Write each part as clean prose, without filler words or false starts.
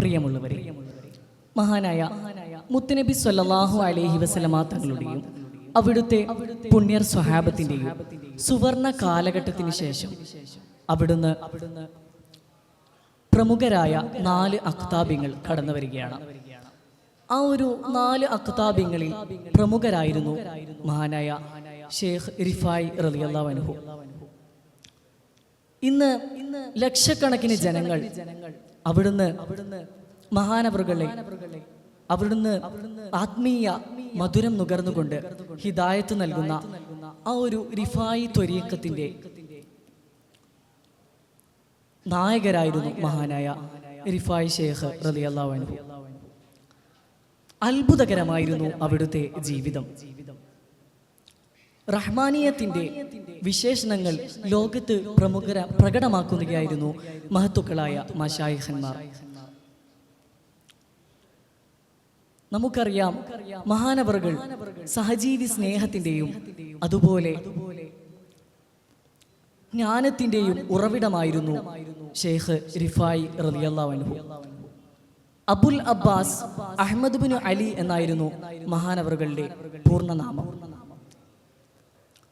പ്രിയമുള്ളവരെ, മഹാനായ മുത്തുനബി സ്വല്ലല്ലാഹു അലൈഹി വസല്ലമ തങ്ങളുടെയും അവിടുത്തെ പുണ്യർ സ്വഹാബത്തിന്റെയും സുവർണ കാലഘട്ടത്തിന് ശേഷം അവിടുന്ന് പ്രമുഖരായ 4 അഖ്താബിങ്ങൾ കടന്നു വരികയാണ്. ആ ഒരു 4 അഖ്താബിങ്ങളിൽ പ്രമുഖരായിരുന്നു മഹാനായ ഷേഖ് റിഫായി റളിയല്ലാഹു അൻഹു. ഇന്ന് ലക്ഷക്കണക്കിന് ജനങ്ങൾ അവിടുന്ന് മഹാനവറുകളെ അവിടുന്ന് ആത്മീയ മധുരം നുകർന്നുകൊണ്ട് ഹിദായത്ത് നൽകുന്ന ആ ഒരു റിഫായി ത്വരീഖത്തിന്റെ നായകരായിരുന്നു മഹാനായ റിഫായി ഷേഖ് റളിയല്ലാഹു അൻഹു. അത്ഭുതകരമായിരുന്നു അവിടുത്തെ ജീവിതം. റഹ്മാനിയത്തിന്റെ വിശേഷണങ്ങൾ ലോകത്ത് പ്രകടമാക്കുകയായിരുന്നു മഹത്തുക്കളായ മശായിഖന്മാർ. നമുക്കറിയാം, മഹാനവറുകൾ സഹജീവി സ്നേഹത്തിന്റെയും അതുപോലെ ജ്ഞാനത്തിന്റെയും ഉറവിടമായിരുന്നു ഷേഖ് റിഫായി റളിയല്ലാഹു അൻഹു. Abul Abbas Ahmad bin Ali എന്നായിരുന്നു മഹാനവറുകളുടെ പൂർണ്ണനാമം.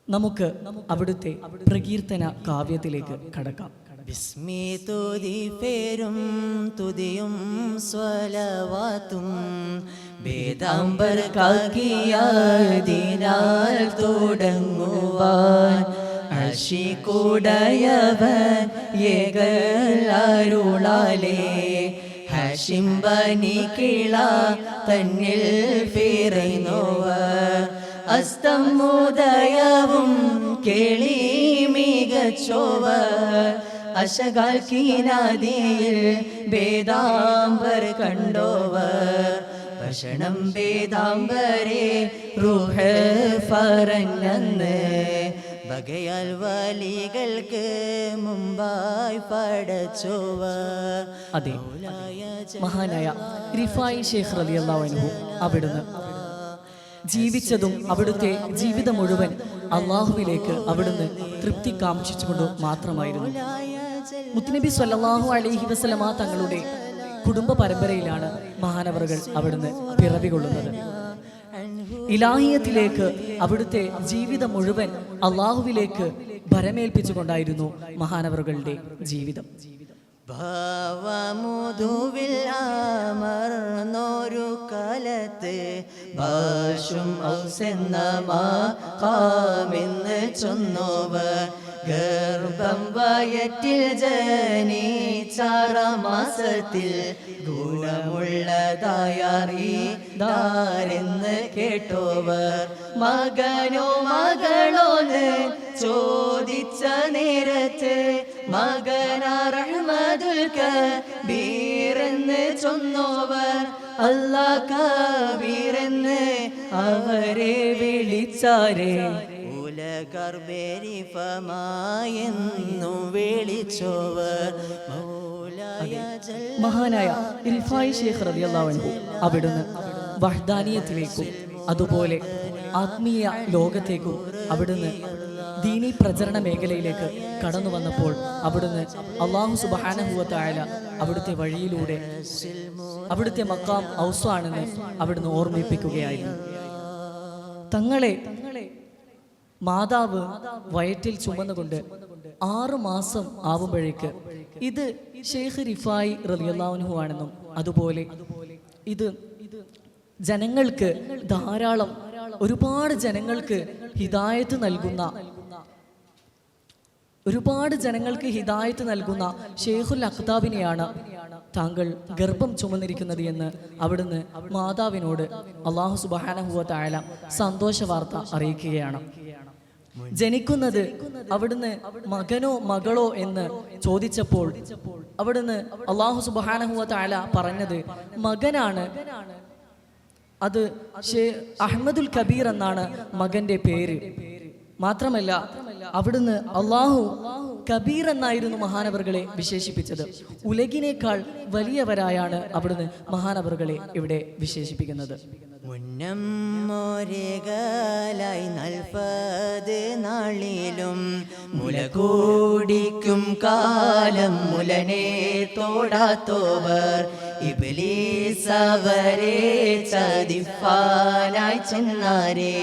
നമുക്ക് അവിടുത്തെ പ്രകീർത്തന കാവ്യത്തിലേക്ക് കടക്കാം. ബിസ്മി തുതി പേരും തുതിയും സ്വലവാത്തും വേദാംബർ കാക്കിയതിനാൽ തുടങ്ങുവാൻ അഷികുടയവൻ ഏകരുളാലേ ഹഷിം ബനി കിള തന്നിൽ പിറന്നോവർ അസ്തമുദയവും കേളി മികച്ചോവർ അശകാൽ കീനാദിയിൽ വേദാംബർ കണ്ടോവർ ഭക്ഷണം വേദാംബരെ റൂഹ് ഫറഞ്ഞന്ന് ബകയാൽ വലികൾക്ക് മുമ്പായി പടച്ചോവർ. അതെ, മഹാനായ റിഫായി ഷേഖ് റളിയല്ലാഹു അൻഹു അവിടുന്ന് ജീവിച്ചതും അവിടുത്തെ ജീവിതം മുഴുവൻ അള്ളാഹുവിലേക്ക് അവിടുന്ന് തൃപ്തി കാംക്ഷിച്ചുകൊണ്ട് മാത്രമായിരുന്നു. മുത്തുനബി സ്വല്ലല്ലാഹു അലൈഹി വസല്ലമ തങ്ങളുടെ കുടുംബ പരമ്പരയിലാണ് മഹാനവറുകൾ അവിടുന്ന് പിറവികൊള്ളുന്നത്. ഇലാഹിയത്തിലേക്ക് അവിടുത്തെ ജീവിതം മുഴുവൻ അള്ളാഹുവിലേക്ക് ഭരമേൽപ്പിച്ചുകൊണ്ടായിരുന്നു മഹാനവറുകളുടെ ജീവിതം. ഭാവമുതുവിൽ അമർന്നൊരു കാലത്ത് ഭാഷും ഔസെന്ന മാമെന്ന് ചൊന്നോവർ ഗർഭം വയറ്റിൽ ജനിച്ചാറാം മാസത്തിൽ ഗുണമുള്ളതായെന്ന് കേട്ടോവർ മകനോ മകളോന്ന് ചോദിച്ച നേരത്ത് മകനാ റഹ്മത്തുൽ കബീറെന്ന് ചൊന്നോവർ അല്ലാഹ് കബീറെന്ന് അവരെ വിളിച്ചാരേ ഉലകർബെരിഫമായെന്നു വിളിച്ചോവർ. മഹാനായ റിഫായി ഷേഖ് റളിയല്ലാഹു അൻഹു അവിടുന്ന് വഹ്ദാനിയത്തിലേക്കും അതുപോലെ ആത്മീയ ലോകത്തേക്കും അവിടുന്ന് ദീനി പ്രചരണ മേഖലയിലേക്ക് കടന്നു വന്നപ്പോൾ അവിടുന്ന് അല്ലാഹു സുബ്ഹാനഹു വ തആല അവിടുത്തെ വഴിയിലൂടെ അവിടുത്തെ മക്കാം ഔസ്വാണെന്ന് അവിടുന്ന് ഓർമ്മിപ്പിക്കുകയായിരുന്നു. തങ്ങളെ മാതാവ് വയറ്റിൽ ചുമന്നുകൊണ്ട് 6 മാസം ആവുമ്പോഴേക്ക് ഇത് ഷേഖ് റിഫായി റളിയല്ലാഹു അൻഹു ആണെന്നും അതുപോലെ ഇത് ജനങ്ങൾക്ക് ധാരാളം ഒരുപാട് ജനങ്ങൾക്ക് ഹിദായത്ത് നൽകുന്ന ഷേഖുൽ അഖ്താബിനെയാണ് താങ്കൾ ഗർഭം ചുമന്നിരിക്കുന്നത് എന്ന് അവിടുന്ന് മാതാവിനോട് അല്ലാഹു സുബ്ഹാനഹു വ തആല സന്തോഷ വാർത്ത അറിയിക്കുകയാണ്. ജനിക്കുന്നത് അവിടുന്ന് മകനോ മകളോ എന്ന് ചോദിച്ചപ്പോൾ അവിടുന്ന് അല്ലാഹു സുബ്ഹാനഹു വ തആല പറഞ്ഞത് മകനാണ്. അത് അഹ്മദുൽ കബീർ എന്നാണ് മകന്റെ പേര്. മാത്രമല്ല അവിടുന്ന് അല്ലാഹു കബീർ എന്നായിരുന്നു മഹാനവറുകളെ വിശേഷിപ്പിച്ചത്. ഉലകിനേക്കാൾ വലിയവരായാണ് അവിടുന്ന് മഹാനവറുകളെ ഇവിടെ വിശേഷിപ്പിക്കുന്നത്. മുന്നം മോരേകലായി 40 നാളിലും മുല കൂടിക്കും കാലം മുലനെ തോടാത്തോവർ ഇബ്ലീസ് അവരെ ചതിപ്പാനായി ചെന്നാരേ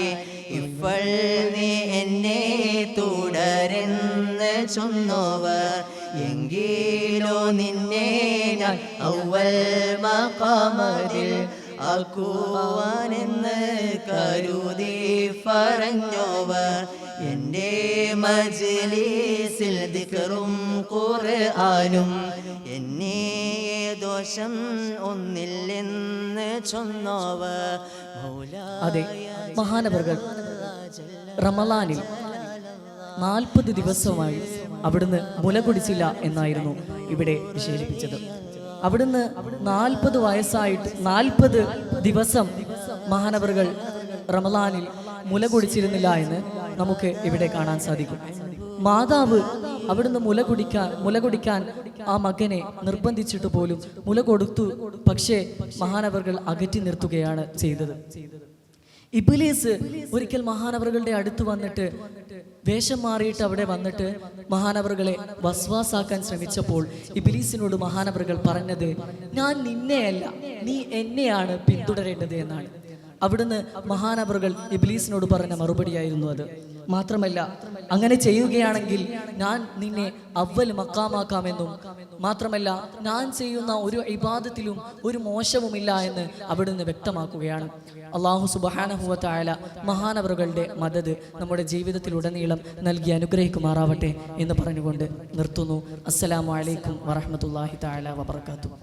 ഇപ്പോൾ നീ എന്നെ തുടരെന്ന് ചൊന്നോവർ എങ്കിലോ നിന്നെ ഞാൻ അവൽ മഖാമതിൽ ആക്കുവാനെന്ന് കരുതി പറഞ്ഞോവർ എൻ്റെ മജ്‌ലിസിൽ ദിക്റും ഖുർആനും എന്നെ ദോഷം ഒന്നില്ലെന്ന് ചൊന്നോവർ അതെ, മഹാനവറുകൾ റമളാനിൽ 40 ദിവസമായി അവിടുന്ന് മുല കുടിച്ചില്ല എന്നായിരുന്നു ഇവിടെ വിശേഷിപ്പിച്ചത്. അവിടുന്ന് 40 വയസ്സായിട്ട് 40 ദിവസം മഹാനവറുകൾ റമളാനിൽ മുല കുടിച്ചിരുന്നില്ല എന്ന് നമുക്ക് ഇവിടെ കാണാൻ സാധിക്കും. മാതാവ് അവിടുന്ന് മുല കുടിക്കാൻ ആ മകനെ നിർബന്ധിച്ചിട്ട് പോലും മുല കൊടുത്തു. പക്ഷേ മഹാനവറുകൾ അകറ്റി നിർത്തുകയാണ് ചെയ്തത്. ഇബ്ലീസ് ഒരിക്കൽ മഹാനവറുകളുടെ അടുത്ത് വന്നിട്ട് വേഷം മാറിയിട്ട് അവിടെ വന്നിട്ട് മഹാനവറുകളെ വസ്വാസാക്കാൻ ശ്രമിച്ചപ്പോൾ ഇബ്ലീസിനോട് മഹാനവറുകൾ പറഞ്ഞത്, ഞാൻ നിന്നെയല്ല, നീ എന്നെയാണ് പിന്തുടരേണ്ടത് എന്നാണ്. അവിടുന്ന് മഹാനവറുകൾ ഇബ്ലീസിനോട് പറഞ്ഞ മറുപടിയായിരുന്നു അത്. മാത്രമല്ല, അങ്ങനെ ചെയ്യുകയാണെങ്കിൽ ഞാൻ നിന്നെ അവ്വൽ മക്കാമാക്കാമെന്നും മാത്രമല്ല ഞാൻ ചെയ്യുന്ന ഒരു ഇബാദത്തിലും ഒരു മോശവുമില്ല എന്ന് അവിടുന്ന് വ്യക്തമാക്കുകയാണ്. അല്ലാഹു സുബ്ഹാനഹു വ തആല മഹാനവറുകളുടെ മദദ് നമ്മുടെ ജീവിതത്തിലുടനീളം നൽകി അനുഗ്രഹിക്കുമാറാവട്ടെ എന്ന് പറഞ്ഞുകൊണ്ട് നിർത്തുന്നു. അസ്സലാമു അലൈക്കും വറഹ്മത്തുള്ളാഹി തആല വബറകാതുഹു.